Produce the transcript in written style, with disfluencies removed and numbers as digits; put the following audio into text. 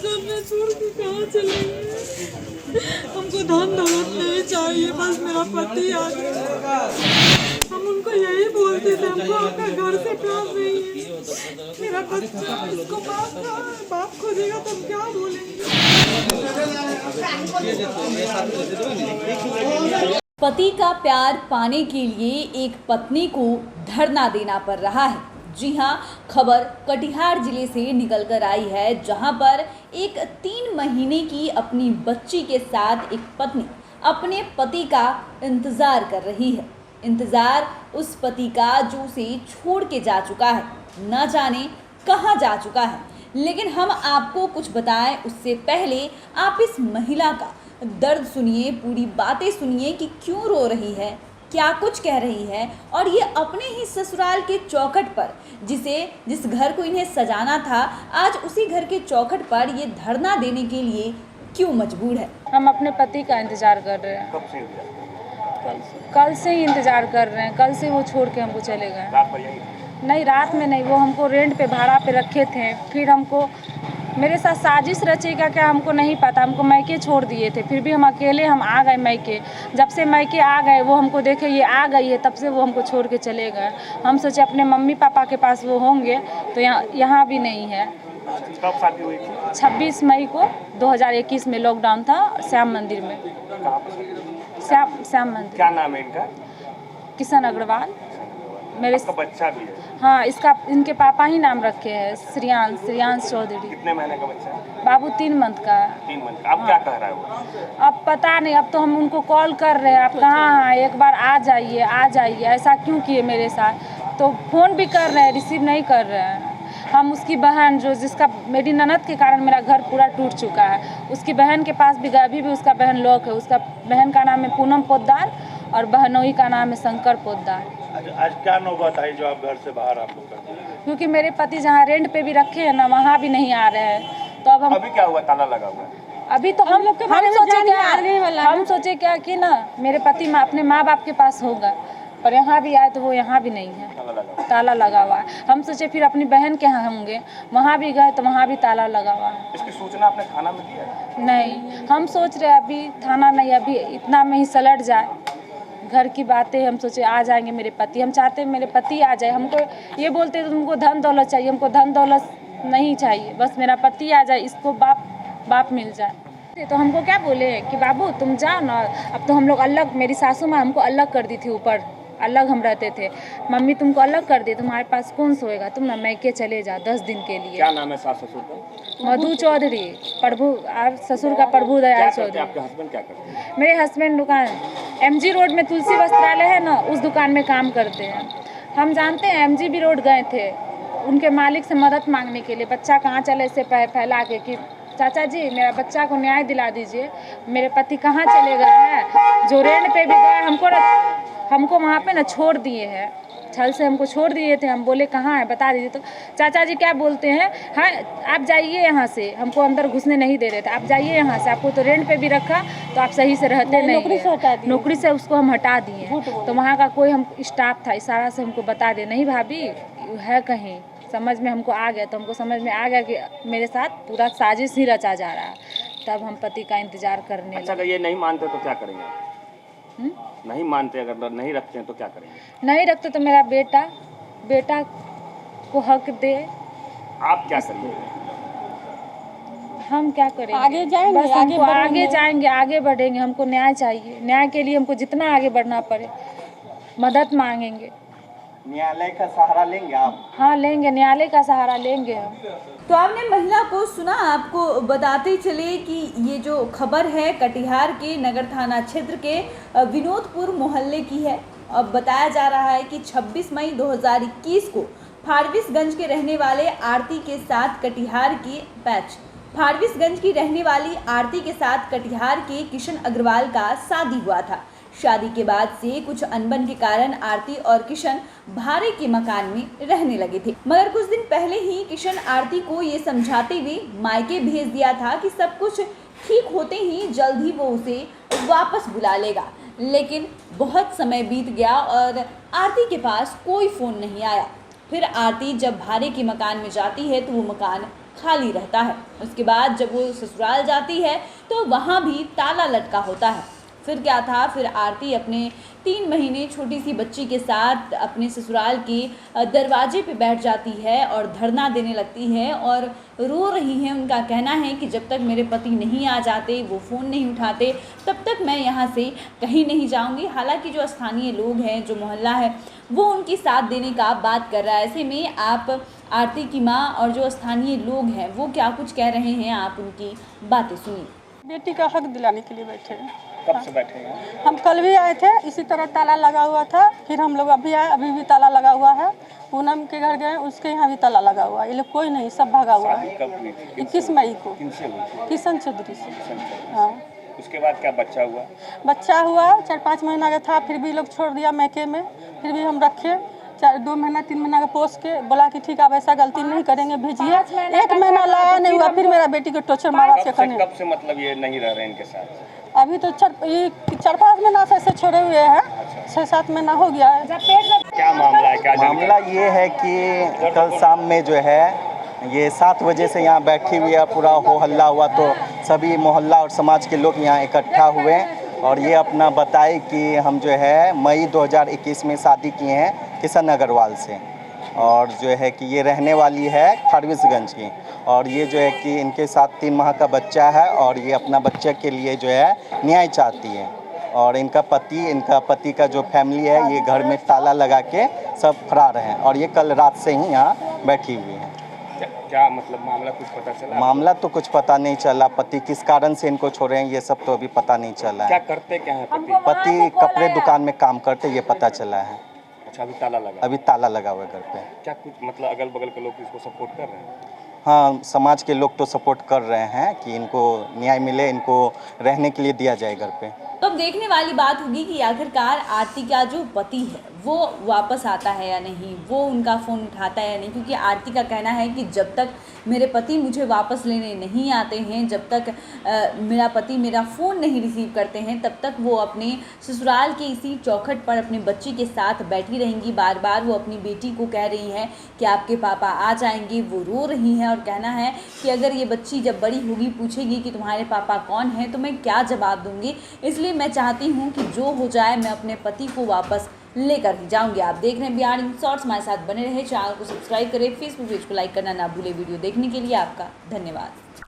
में छोड़ के कहाँ चले गए। हमको धन दौलत नहीं चाहिए, बस मेरा पति आ गया। हम उनको यही बोलते थे, हमको आपका घर से प्यार नहीं है। मेरा बच्चा, उसको बाप खोजेगा तो हम क्या बोलेंगे। पति का प्यार पाने के लिए एक पत्नी को धरना देना पड़ रहा है। जी हां, खबर कटिहार जिले से निकलकर आई है, जहां पर एक 3 महीने की अपनी बच्ची के साथ एक पत्नी अपने पति का इंतजार कर रही है। इंतजार उस पति का जो उसे छोड़ के जा चुका है, न जाने कहां जा चुका है। लेकिन हम आपको कुछ बताएं उससे पहले आप इस महिला का दर्द सुनिए, पूरी बातें सुनिए कि क्यों रो रही है, क्या कुछ कह रही है, और ये अपने ही ससुराल के चौखट पर जिस घर को इन्हें सजाना था, आज उसी घर के चौखट पर ये धरना देने के लिए क्यों मजबूर है। हम अपने पति का इंतजार कर रहे हैं। कब से इंतजार? कल से ही इंतजार कर रहे हैं। कल से वो छोड़ के हमको चले गए। रात भर यहीं? नहीं, रात में नहीं, वो हमको रेंट पे भाड़ा पे रखे थे। फिर हमको मेरे साथ साजिश रचेगा क्या हमको नहीं पता। हमको मैके छोड़ दिए थे, फिर भी हम अकेले आ गए मैके। जब से मैके आ गए, वो हमको देखे ये आ गई है, तब से वो हमको छोड़ के चले गए। हम सोचे अपने मम्मी पापा के पास वो होंगे, तो यहाँ भी नहीं है। कब शादी हुई थी? 26 मई को 2021 में लॉकडाउन था श्याम मंदिर में। कहाँ पर? श्याम मंदिर। क्या नाम है इनका? किशन अग्रवाल। मेरे बच्चा भी है? हाँ, इनके पापा ही नाम रखे हैं, श्रियांश चौधरी। कितने महीने का बच्चा है? बाबू 3 मंथ का। 3 मंथ का। अब क्या कह रहा है वो? अब पता नहीं, अब तो हम उनको कॉल कर रहे हैं, आप कहाँ हैं, एक बार आ जाइए, ऐसा क्यों किए मेरे साथ। तो फ़ोन भी कर रहे हैं, रिसीव नहीं कर रहे हैं। हम उसकी बहन जिसका मेरी ननद के कारण मेरा घर पूरा टूट चुका है, उसकी बहन के पास भी गए, अभी भी उसका बहन लॉक है। उसका बहन का नाम है पूनम पोद्दार और बहनोई का नाम है शंकर पोद्दार। आज क्या नौबत आई जो आप घर से बाहर आप लोग कर? क्योंकि मेरे पति जहाँ रेंट पे भी रखे हैं ना, वहाँ भी नहीं आ रहे हैं। तो अब हम अभी क्या हुआ? ताला लगा हुआ है? अभी तो हम सोचे क्या कि ना मेरे पति अपने माँ बाप के पास होगा, पर यहाँ भी आए तो वो यहाँ भी नहीं है, ताला लगा हुआ है। हम सोचे फिर अपनी बहन के यहाँ होंगे, वहाँ भी गए तो वहाँ भी ताला लगा हुआ है। इसकी सूचना आपने थाना में दी है? नहीं, हम सोच रहे अभी थाना नहीं, अभी इतना में ही सलट जाए घर की बातें। हम सोचे आ जाएंगे मेरे पति, हम चाहते हैं मेरे पति आ जाए। हमको ये बोलते हैं तुमको धन दौलत चाहिए, हमको धन दौलत नहीं चाहिए, बस मेरा पति आ जाए, इसको बाप मिल जाए। तो हमको क्या बोले कि बाबू तुम जाओ ना। अब तो हम लोग अलग, मेरी सासू माँ हमको अलग कर दी थी, ऊपर अलग हम रहते थे। मम्मी तुमको अलग कर दी, तुम्हारे पास कौन सोएगा, तुम ना मैके चले जाओ 10 दिन के लिए। क्या नाम है सास ससुर का? मधु चौधरी, प्रभु, और ससुर का प्रभु दयाल चौधरी। आपके हस्बैंड क्या करते हैं? मेरे हस्बैंड दुकान MG रोड में तुलसी वस्त्रालय है ना, उस दुकान में काम करते हैं। हम जानते हैं MGB रोड गए थे उनके मालिक से मदद मांगने के लिए, बच्चा कहाँ चले से फैला के कि चाचा जी मेरा बच्चा को न्याय दिला दीजिए, मेरे पति कहाँ चले गए हैं। जो रेंट पे भी गए, हमको वहाँ पे ना छोड़ दिए हैं, छल से हमको छोड़ दिए थे। हम बोले कहाँ है बता दीजिए, तो चाचा जी क्या बोलते हैं, हाँ आप जाइए यहाँ से, हमको अंदर घुसने नहीं दे रहे थे, आप जाइए यहाँ से, आपको तो रेंट पे भी रखा तो आप सही से रहते नहीं, नौकरी से उसको हम हटा दिए। तो वहाँ का कोई हम स्टाफ था, इशारा से हमको बता दे, नहीं भाभी है कहीं, समझ में हमको आ गया। तो हमको समझ में आ गया कि मेरे साथ पूरा साजिश ही रचा जा रहा है। तब हम पति का इंतजार करने अच्छा, अगर ये नहीं मानते तो क्या करेंगे? नहीं मानते, अगर नहीं रखते हैं तो क्या करेंगे? नहीं रखते तो मेरा बेटा को हक दे। आप क्या करेंगे? हम क्या करेंगे? आगे जाएंगे, बस हमको आगे जाएंगे, आगे बढ़ेंगे। हमको न्याय चाहिए, न्याय के लिए हमको जितना आगे बढ़ना पड़े मदद मांगेंगे। न्यायालय का सहारा लेंगे आप? हाँ लेंगे, न्यायालय का सहारा लेंगे हम। तो आपने महिला को सुना। आपको बताते चले कि ये जो खबर है कटिहार के नगर थाना क्षेत्र के विनोदपुर मोहल्ले की है। अब बताया जा रहा है कि 26 मई 2021 को फारबिसगंज के रहने वाले आरती के साथ कटिहार के किशन अग्रवाल का शादी हुआ था। शादी के बाद से कुछ अनबन के कारण आरती और किशन भाड़े के मकान में रहने लगे थे, मगर कुछ दिन पहले ही किशन आरती को ये समझाते हुए मायके भेज दिया था कि सब कुछ ठीक होते ही जल्द ही वो उसे वापस बुला लेगा। लेकिन बहुत समय बीत गया और आरती के पास कोई फ़ोन नहीं आया। फिर आरती जब भाड़े के मकान में जाती है तो वो मकान खाली रहता है। उसके बाद जब वो ससुराल जाती है तो वहाँ भी ताला लटका होता है। फिर क्या था, फिर आरती अपने 3 महीने छोटी सी बच्ची के साथ अपने ससुराल के दरवाजे पे बैठ जाती है और धरना देने लगती है और रो रही हैं। उनका कहना है कि जब तक मेरे पति नहीं आ जाते, वो फ़ोन नहीं उठाते, तब तक मैं यहाँ से कहीं नहीं जाऊँगी। हालांकि जो स्थानीय लोग हैं, जो मोहल्ला है, वो उनकी साथ देने का बात कर रहा है। ऐसे में आप आरती की माँ और जो स्थानीय लोग हैं वो क्या कुछ कह रहे हैं, आप उनकी बातें सुनिए। बेटी का हक दिलाने के लिए बैठे हैं। कब से बैठे हैं? हम कल भी आए थे, इसी तरह ताला लगा हुआ था। फिर हम लोग अभी आए, अभी भी ताला लगा हुआ है। पूनम के घर गए, उसके यहाँ भी ताला लगा हुआ है। ये लोग कोई नहीं, सब भागा हुआ है। कब हुई थी? 21 मई को किनसे हुई थी? किशन चौधरी से। किशन। हाँ, उसके बाद क्या बच्चा हुआ? बच्चा हुआ 4-5 महीना का था। फिर भी लोग छोड़ दिया मैके में। फिर भी हम रखे 2 महीना 3 महीना का पोस के, बोला कि ठीक है, ऐसा गलती नहीं करेंगे, भेजिए। 1 महीना लाया नहीं हुआ, फिर मेरा बेटी को टॉर्चर मारा से करने। कब से मतलब ये नहीं रह रहे इनके साथ? अभी तो 4-5 महीना से ऐसे छोड़े हुए हैं। 6-7 महीना हो गया है। क्या मामला है? क्या मामला ये है कि कल शाम में जो है ये 7 बजे से यहाँ बैठी हुई है, पूरा हो हल्ला हुआ तो सभी मोहल्ला और समाज के लोग यहाँ इकट्ठा हुए और ये अपना बताए कि हम जो है मई 2021 में शादी किए हैं किशन अग्रवाल से, और जो है कि ये रहने वाली है फारबिसगंज की, और ये जो है कि इनके साथ 3 माह का बच्चा है और ये अपना बच्चे के लिए जो है न्याय चाहती है। और इनका पति का जो फैमिली है ये घर में ताला लगा के सब फरार हैं और ये कल रात से ही यहाँ बैठी हुई है। क्या मतलब मामला कुछ पता चला? मामला तो कुछ पता नहीं चला, पति किस कारण से इनको छोड़े हैं ये सब तो अभी पता नहीं चला क्या है। करते क्या है पति? पति कपड़े दुकान में काम करते, ये पता चला है। अच्छा, अभी ताला लगा? अभी ताला लगा हुआ है घर पे। क्या कुछ मतलब अगल बगल के लोग इसको सपोर्ट कर रहे हैं? हाँ, समाज के लोग तो सपोर्ट कर रहे हैं कि इनको न्याय मिले, इनको रहने के लिए दिया जाए घर पे। तो अब देखने वाली बात होगी कि आखिरकार आरती का जो पति है वो वापस आता है या नहीं, वो उनका फ़ोन उठाता है या नहीं, क्योंकि आरती का कहना है कि जब तक मेरे पति मुझे वापस लेने नहीं आते हैं, जब तक मेरा पति मेरा फ़ोन नहीं रिसीव करते हैं, तब तक वो अपने ससुराल के इसी चौखट पर अपने बच्ची के साथ बैठी रहेंगी। बार बार वो अपनी बेटी को कह रही हैं कि आपके पापा आ जाएंगे। वो रो रही हैं और कहना है कि अगर ये बच्ची जब बड़ी होगी पूछेगी कि तुम्हारे पापा कौन हैं तो मैं क्या जवाब दूंगी, इसलिए मैं चाहती हूँ कि जो हो जाए मैं अपने पति को वापस लेकर ही जाऊंगी। आप देख रहे हैं बिहार शॉर्ट्स, हमारे साथ बने रहे, चैनल को सब्सक्राइब करें, फेसबुक पेज को लाइक करना ना भूले। वीडियो देखने के लिए आपका धन्यवाद।